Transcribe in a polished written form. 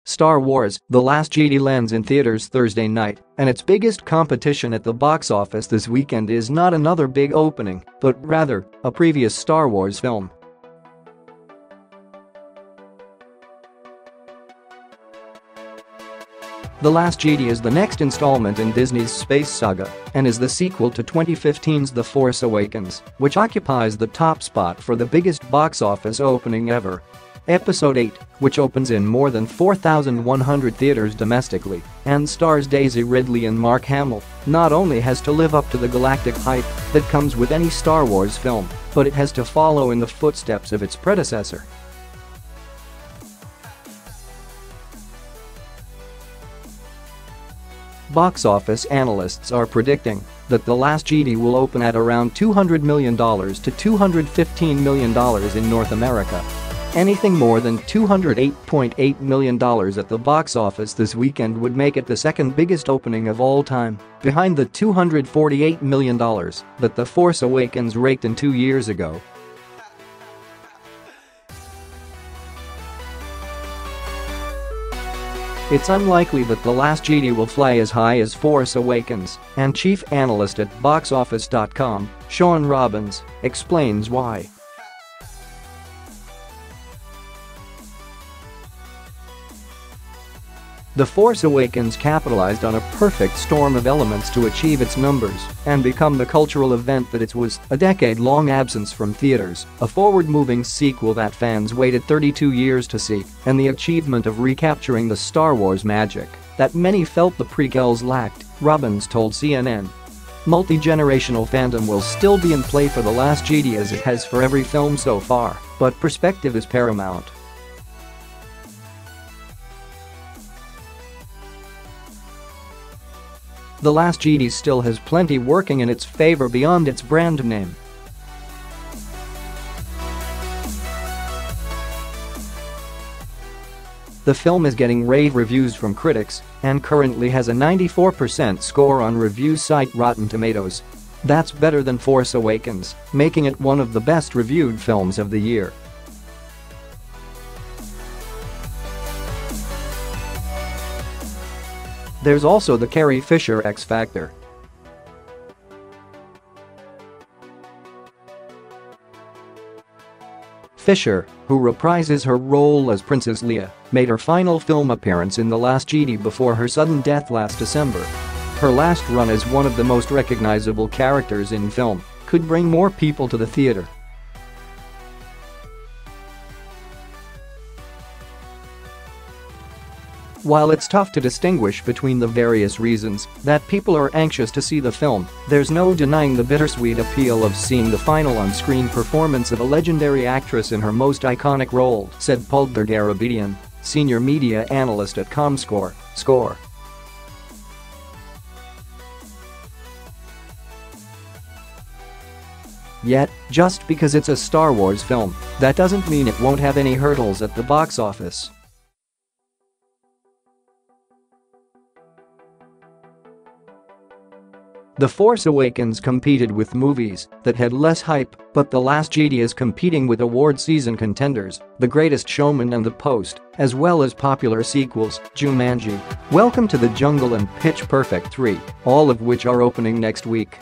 Star Wars The Last Jedi lands in theaters Thursday night, and its biggest competition at the box office this weekend is not another big opening, but rather, a previous Star Wars film. The Last Jedi is the next installment in Disney's space saga and is the sequel to 2015's The Force Awakens, which occupies the top spot for the biggest box office opening ever. Episode 8, which opens in more than 4,100 theaters domestically and stars Daisy Ridley and Mark Hamill, not only has to live up to the galactic hype that comes with any Star Wars film, but it has to follow in the footsteps of its predecessor. Box office analysts are predicting that The Last Jedi will open at around $200 million to $215 million in North America. Anything more than $208.8 million at the box office this weekend would make it the second biggest opening of all time, behind the $248 million that The Force Awakens raked in 2 years ago. It's unlikely that The Last Jedi will fly as high as Force Awakens, and chief analyst at boxoffice.com, Sean Robbins, explains why. The Force Awakens capitalized on a perfect storm of elements to achieve its numbers and become the cultural event that it was, a decade-long absence from theaters, a forward-moving sequel that fans waited 32 years to see, and the achievement of recapturing the Star Wars magic that many felt the prequels lacked, Robbins told CNN. Multi-generational fandom will still be in play for The Last Jedi as it has for every film so far, but perspective is paramount. The Last Jedi still has plenty working in its favor beyond its brand name. The film is getting rave reviews from critics and currently has a 94% score on review site Rotten Tomatoes. That's better than Force Awakens, making it one of the best reviewed films of the year. There's also the Carrie Fisher X factor. Fisher, who reprises her role as Princess Leia, made her final film appearance in The Last Jedi before her sudden death last December. Her last run as one of the most recognizable characters in film could bring more people to the theater. While it's tough to distinguish between the various reasons that people are anxious to see the film, there's no denying the bittersweet appeal of seeing the final on-screen performance of a legendary actress in her most iconic role, said Pulgar Garabedian, senior media analyst at ComScore. Yet, just because it's a Star Wars film, that doesn't mean it won't have any hurdles at the box office. The Force Awakens competed with movies that had less hype, but The Last Jedi is competing with award season contenders, The Greatest Showman and The Post, as well as popular sequels, Jumanji, Welcome to the Jungle and Pitch Perfect 3, all of which are opening next week.